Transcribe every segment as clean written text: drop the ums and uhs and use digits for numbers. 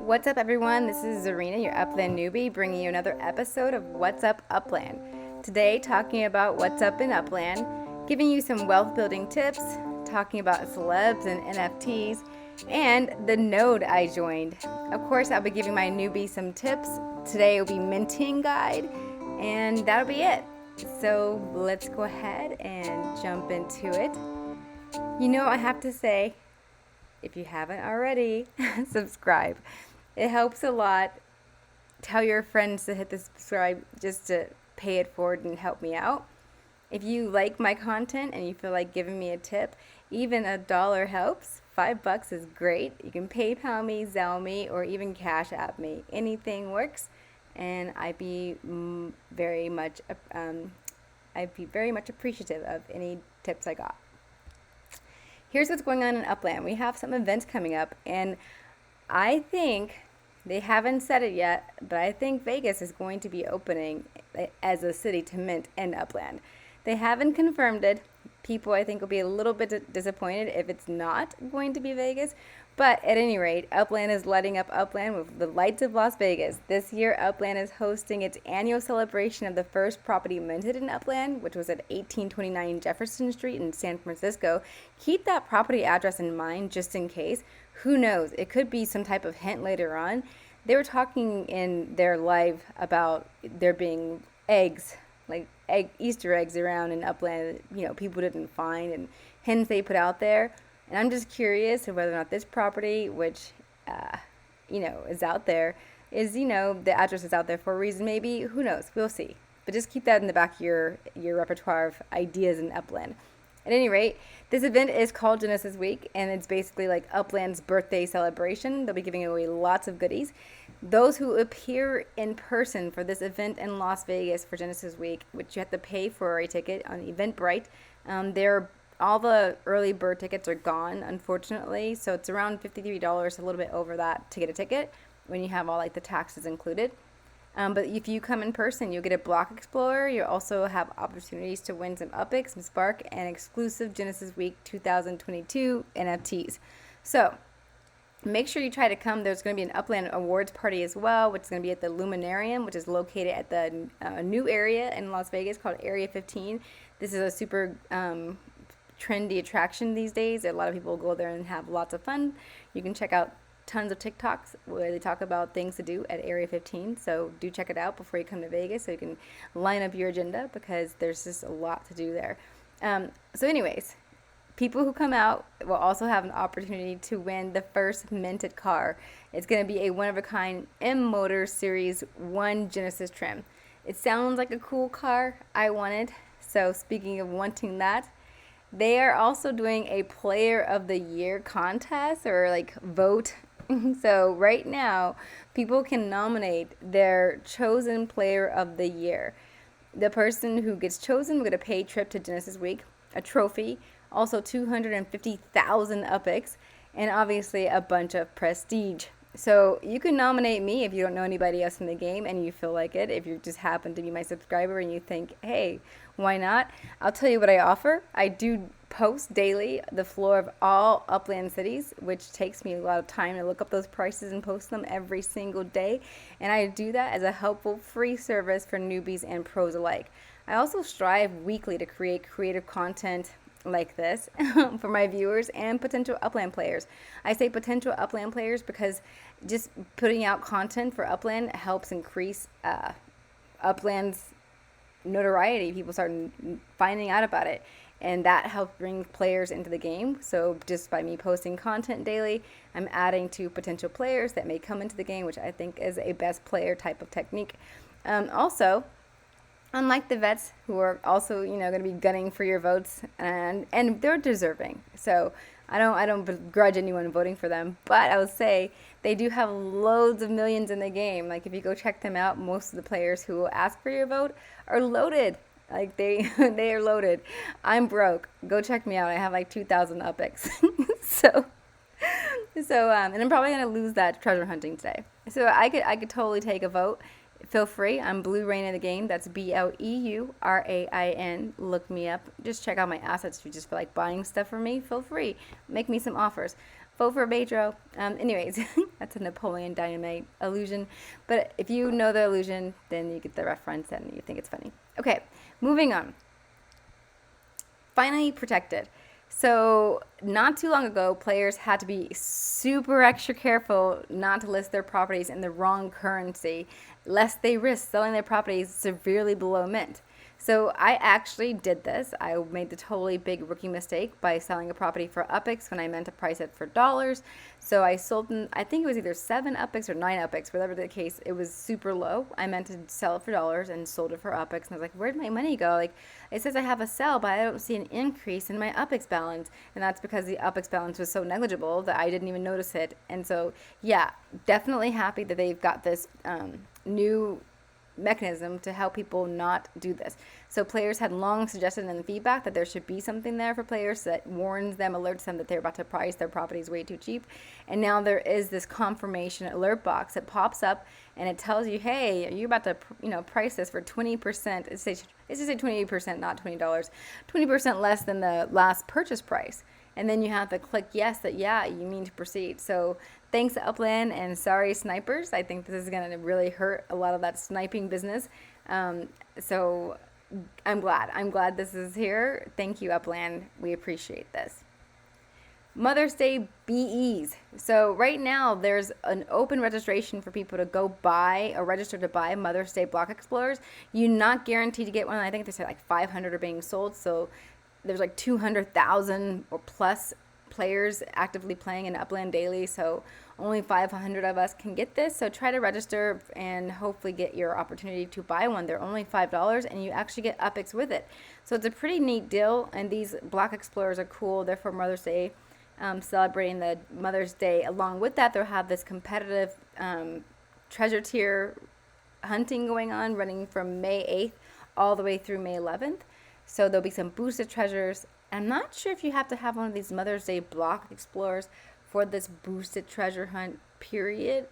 What's up, everyone? This is Zarina, your Upland newbie, bringing you another episode of What's Up Upland. Today, talking about what's up in Upland, giving you some wealth building tips, talking about celebs and NFTs, and the node I joined. Of course, I'll be giving my newbie some tips. Today will be minting guide, and that'll be it. So let's go ahead and jump into it. You know, I have to say, if you haven't already, subscribe. It helps a lot. Tell your friends to hit the subscribe just to pay it forward and help me out. If you like my content and you feel like giving me a tip, even $1 helps. $5 is great. You can PayPal me, Zelle me, or even CashApp me. Anything works, and I'd be very much appreciative of any tips I got. Here's what's going on in Upland. We have some events coming up, and I think, they haven't said it yet, but I think Vegas is going to be opening as a city to mint in Upland. They haven't confirmed it. People, I think, will be a little bit disappointed if it's not going to be Vegas. But at any rate, Upland is lighting up Upland with the lights of Las Vegas. This year, Upland is hosting its annual celebration of the first property minted in Upland, which was at 1829 Jefferson Street in San Francisco. Keep that property address in mind just in case. Who knows? It could be some type of hint later on. They were talking in their live about there being eggs, like Easter eggs around in Upland, people didn't find, and hints they put out there. And I'm just curious of whether or not this property, which, is out there, is, the address is out there for a reason, maybe. Who knows? We'll see. But just keep that in the back of your repertoire of ideas in Upland. At any rate, this event is called Genesis Week, and it's basically like Upland's birthday celebration. They'll be giving away lots of goodies. Those who appear in person for this event in Las Vegas for Genesis Week, which you have to pay for a ticket on Eventbrite, all the early bird tickets are gone, unfortunately. So it's around $53, a little bit over that to get a ticket when you have all like the taxes included. But if you come in person, you'll get a block explorer. You'll also have opportunities to win some Upix, some Spark, and exclusive Genesis Week 2022 NFTs. So make sure you try to come. There's going to be an Upland Awards party as well, which is going to be at the Luminarium, which is located at the new area in Las Vegas called Area 15. This is a super trendy attraction these days. A lot of people go there and have lots of fun. You can check out tons of TikToks where they talk about things to do at Area 15. So do check it out before you come to Vegas so you can line up your agenda, because there's just a lot to do there. So anyways, people who come out will also have an opportunity to win the first minted car. It's going to be a one-of-a-kind M Motor Series 1 Genesis trim. It sounds like a cool car. I want it. So speaking of wanting that, they are also doing a Player of the Year contest, or like vote. So right now, people can nominate their chosen Player of the Year. The person who gets chosen will get a paid trip to Genesis Week, a trophy, also 250,000 Upix, and obviously a bunch of prestige. So you can nominate me if you don't know anybody else in the game and you feel like it. If you just happen to be my subscriber and you think, hey, why not? I'll tell you what I offer. I do post daily the floor of all Upland cities, which takes me a lot of time to look up those prices and post them every single day. And I do that as a helpful free service for newbies and pros alike. I also strive weekly to create creative content like this for my viewers and potential Upland players. I say potential Upland players because just putting out content for Upland helps increase Upland's notoriety. People start finding out about it, and that helps bring players into the game. So just by me posting content daily, I'm adding to potential players that may come into the game, which I think is a best player type of technique. Also, unlike the vets, who are also, going to be gunning for your votes, and they're deserving. So I don't begrudge anyone voting for them, but I would say they do have loads of millions in the game. Like if you go check them out, most of the players who will ask for your vote are loaded. Like they are loaded. I'm broke. Go check me out. I have like 2,000 Upix. So and I'm probably gonna lose that treasure hunting today. So I could totally take a vote. Feel free. I'm Blue Rain in the game. That's BLEURAIN. Look me up. Just check out my assets. If you just feel like buying stuff from me, feel free. Make me some offers. Vote for Pedro. Anyways, that's a Napoleon Dynamite illusion. But if you know the illusion, then you get the reference and you think it's funny. Okay, moving on. Finally protected. So not too long ago, players had to be super extra careful not to list their properties in the wrong currency, lest they risk selling their properties severely below mint. So I actually did this. I made the totally big rookie mistake by selling a property for UPX when I meant to price it for dollars. So I sold them, I think it was either 7 UPX or 9 UPX, whatever the case. It was super low. I meant to sell it for dollars and sold it for UPX. And I was like, where'd my money go? Like, it says I have a sell, but I don't see an increase in my UPX balance. And that's because the UPX balance was so negligible that I didn't even notice it. And so, yeah, definitely happy that they've got this new mechanism to help people not do this. So players had long suggested in the feedback that there should be something there for players that warns them, alerts them that they're about to price their properties way too cheap. And now there is this confirmation alert box that pops up and it tells you, hey, are you about to price this for 20%? It's just say 28%, not $20. 20% less than the last purchase price. And then you have to click yes that, yeah, you mean to proceed. So thanks to Upland and sorry snipers. I think this is going to really hurt a lot of that sniping business. So I'm glad this is here. Thank you, Upland. We appreciate this. Mother's Day BEs. So right now there's an open registration for people to go buy or register to buy Mother's Day block explorers. You're not guaranteed to get one. I think they said like 500 are being sold. So there's like 200,000 or plus players actively playing in Upland daily, so only 500 of us can get this. So try to register and hopefully get your opportunity to buy one. They're only $5 and you actually get UPX with it. So it's a pretty neat deal, and these block explorers are cool. They're for Mother's Day, celebrating the Mother's Day. Along with that, they'll have this competitive treasure tier hunting going on, running from May 8th all the way through May 11th. So there'll be some boosted treasures. I'm not sure if you have to have one of these Mother's Day block explorers for this boosted treasure hunt period,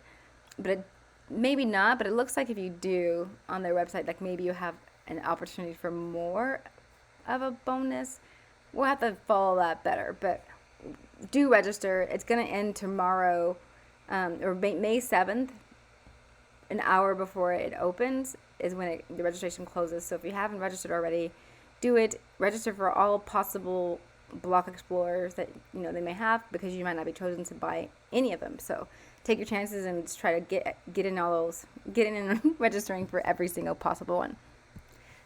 but maybe not. But it looks like if you do on their website, like maybe you have an opportunity for more of a bonus. We'll have to follow that better, but do register. It's going to end tomorrow, or May 7th, an hour before it opens is when the registration closes. So if you haven't registered already, do it. Register for all possible block explorers that they may have, because you might not be chosen to buy any of them. So take your chances and just try to get in all those, get in and registering for every single possible one.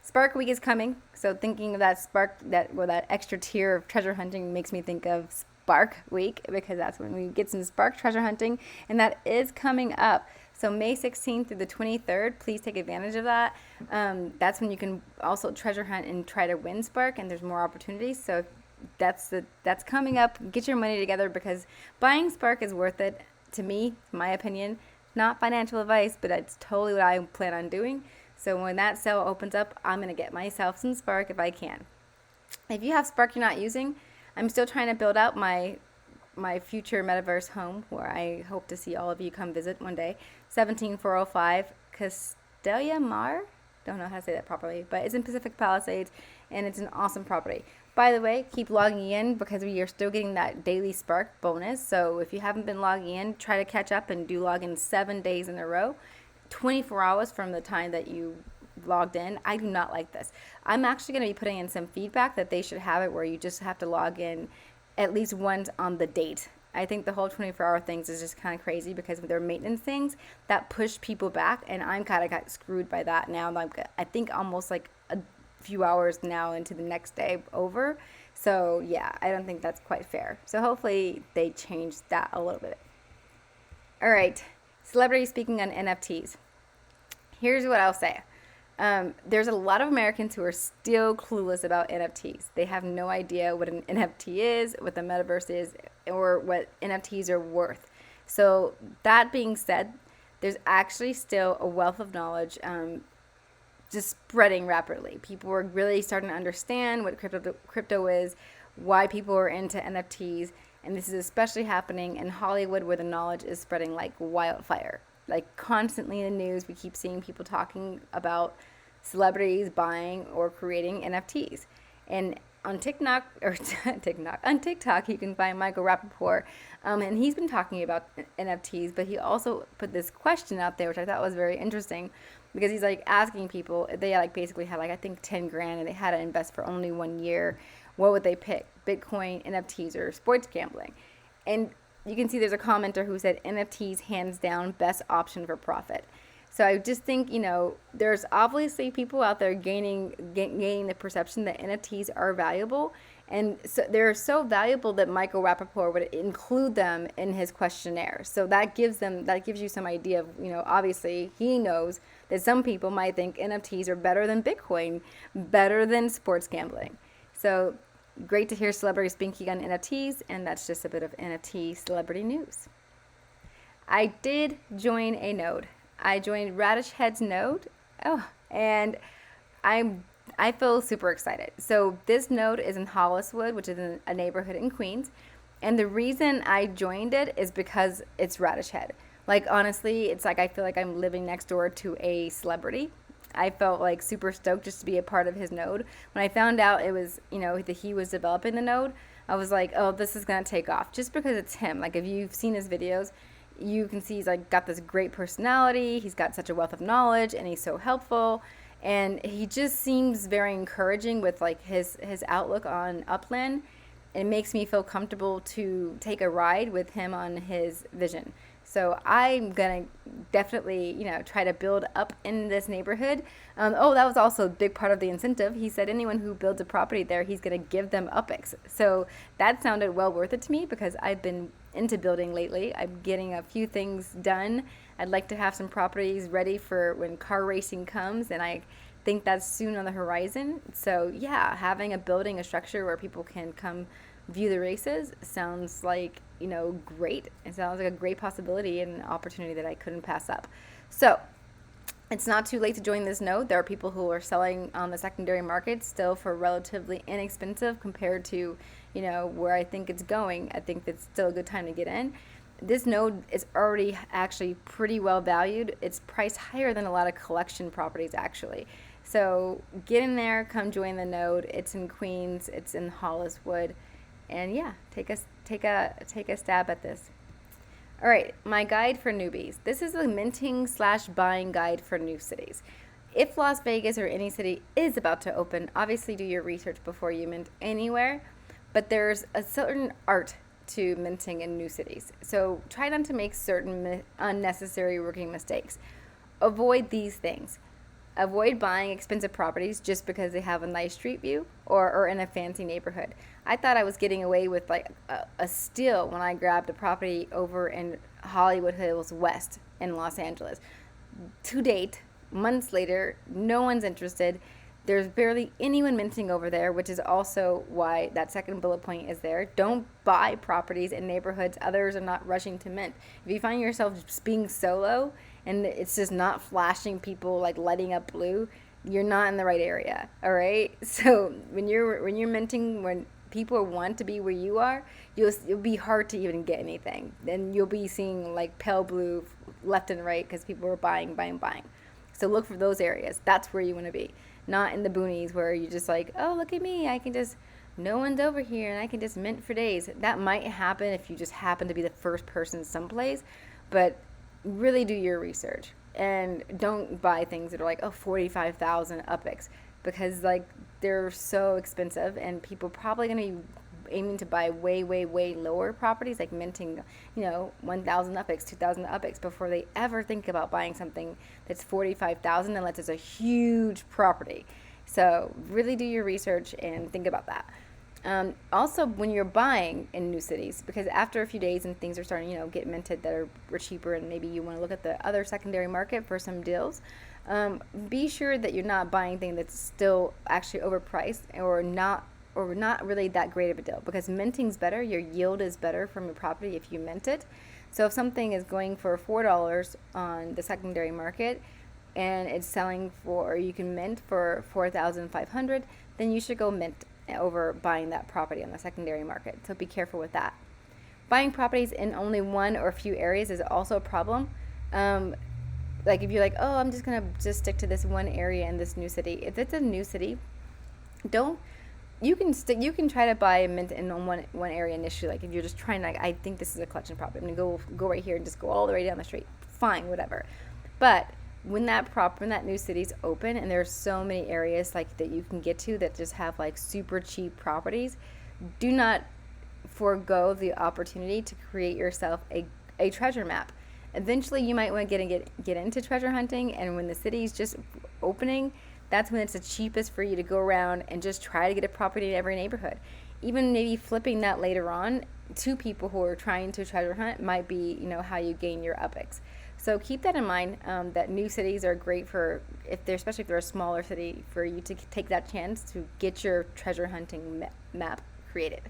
Spark Week is coming, so thinking of that Spark, that extra tier of treasure hunting makes me think of Spark Week, because that's when we get some Spark treasure hunting, and that is coming up. So May 16th through the 23rd, please take advantage of that. That's when you can also treasure hunt and try to win Spark, and there's more opportunities. So that's coming up. Get your money together, because buying Spark is worth it to me, my opinion. Not financial advice, but it's totally what I plan on doing. So when that sale opens up, I'm going to get myself some Spark if I can. If you have Spark you're not using, I'm still trying to build out my future metaverse home, where I hope to see all of you come visit one day. 17405 Castelia Mar. Don't know how to say that properly, but it's in Pacific Palisades, and it's an awesome property. By the way, keep logging in, because we are still getting that daily Spark bonus. So if you haven't been logging in, try to catch up and do log in 7 days in a row, 24 hours from the time that you logged in. I do not like this. I'm actually going to be putting in some feedback that they should have it where you just have to log in at least once on the date. I think the whole 24-hour things is just kind of crazy, because with their maintenance things that push people back, and I'm kind of got screwed by that now. I think almost like a few hours now into the next day over. So yeah, I don't think that's quite fair. So hopefully they change that a little bit. All right, celebrity speaking on NFTs. Here's what I'll say. There's a lot of Americans who are still clueless about NFTs. They have no idea what an NFT is, what the metaverse is, or what NFTs are worth. So that being said, there's actually still a wealth of knowledge just spreading rapidly. People are really starting to understand what crypto is, why people are into NFTs, and this is especially happening in Hollywood, where the knowledge is spreading like wildfire. Like constantly in the news, we keep seeing people talking about celebrities buying or creating NFTs. And on TikTok on TikTok, you can find Michael Rappaport, and he's been talking about NFTs, but he also put this question out there, which I thought was very interesting, because he's like asking people, they like basically had like I think 10 grand and they had to invest for only 1 year. What would they pick? Bitcoin, NFTs, or sports gambling? And you can see there's a commenter who said NFTs hands down best option for profit. So I just think, there's obviously people out there gaining the perception that NFTs are valuable. And so they're so valuable that Michael Rappaport would include them in his questionnaire. So that gives you some idea of, obviously he knows that some people might think NFTs are better than Bitcoin, better than sports gambling. So great to hear celebrities speaking on NFTs, and that's just a bit of NFT celebrity news. I did join a node. I joined Radish Head's node. And I feel super excited. So this node is in Holliswood, which is in a neighborhood in Queens. And the reason I joined it is because it's Radish Head. Like, honestly, it's like I feel like I'm living next door to a celebrity. I felt like super stoked just to be a part of his node. When I found out it was, that he was developing the node, I was like, oh, this is going to take off just because it's him. Like, if you've seen his videos, you can see he's like got this great personality. He's got such a wealth of knowledge, and he's so helpful. And he just seems very encouraging with like his outlook on Upland. It makes me feel comfortable to take a ride with him on his vision. So I'm going to definitely, try to build up in this neighborhood. That was also a big part of the incentive. He said anyone who builds a property there, he's going to give them UPX. So that sounded well worth it to me because I've been into building lately. I'm getting a few things done. I'd like to have some properties ready for when car racing comes, and I think that's soon on the horizon. So yeah, having a building, a structure where people can come view the races sounds like, great. It sounds like a great possibility and an opportunity that I couldn't pass up. So it's not too late to join this node. There are people who are selling on the secondary market still for relatively inexpensive compared to, where I think it's going. I think it's still a good time to get in. This node is already actually pretty well valued. It's priced higher than a lot of collection properties actually. So get in there, come join the node. It's in Queens, it's in Holliswood. And yeah, take a stab at this. All right, my guide for newbies. This is a minting/buying guide for new cities. If Las Vegas or any city is about to open, obviously do your research before you mint anywhere. But there's a certain art to minting in new cities. So try not to make certain unnecessary rookie mistakes. Avoid these things. Avoid buying expensive properties just because they have a nice street view or in a fancy neighborhood. I thought I was getting away with like a steal when I grabbed a property over in Hollywood Hills West in Los Angeles. To date, months later, no one's interested. There's barely anyone minting over there, which is also why that second bullet point is there. Don't buy properties in neighborhoods others are not rushing to mint. If you find yourself just being solo and it's just not flashing people like lighting up blue, you're not in the right area. All right. So when you're minting, when people want to be where you are, it'll be hard to even get anything. Then you'll be seeing like pale blue left and right because people are buying. So look for those areas. That's where you want to be. Not in the boonies where you're just like, oh, look at me. No one's over here and I can just mint for days. That might happen if you just happen to be the first person someplace, but really do your research and don't buy things that are like, 45,000 UPX because like they're so expensive and people probably going to be aiming to buy way, way, way lower properties, like minting, 1,000 UPX, 2,000 UPX before they ever think about buying something that's 45,000 unless it's a huge property. So really do your research and think about that. Also, when you're buying in new cities, because after a few days and things are starting, get minted that are cheaper, and maybe you want to look at the other secondary market for some deals, be sure that you're not buying things that's still actually overpriced or not really that great of a deal, because minting's better. Your yield is better from your property if you mint it. So if something is going for $4 on the secondary market and it's selling for, or you can mint for $4,500, then you should go mint over buying that property on the secondary market. So be careful with that. Buying properties in only one or a few areas is also a problem. Like if you're like, I'm just gonna stick to this one area in this new city. If it's a new city, don't you can try to buy a mint in one area initially. Like if you're just trying to, like, I think this is a collection property, I'm gonna go right here and just go all the way down the street. Fine, whatever. But when that new city's open and there's so many areas like that you can get to that just have like super cheap properties, do not forego the opportunity to create yourself a treasure map. Eventually you might want to get into treasure hunting, and when the city's just opening, that's when it's the cheapest for you to go around and just try to get a property in every neighborhood. Even maybe flipping that later on to people who are trying to treasure hunt might be, how you gain your UPX. So keep that in mind, that new cities are great for, especially if they're a smaller city, for you to take that chance to get your treasure hunting map created.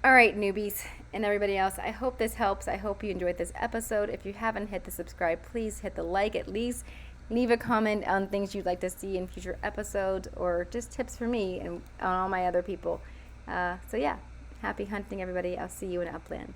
All right, newbies and everybody else, I hope this helps. I hope you enjoyed this episode. If you haven't hit the subscribe, please hit the like at least. Leave a comment on things you'd like to see in future episodes, or just tips for me and on all my other people. So yeah, happy hunting, everybody. I'll see you in Upland.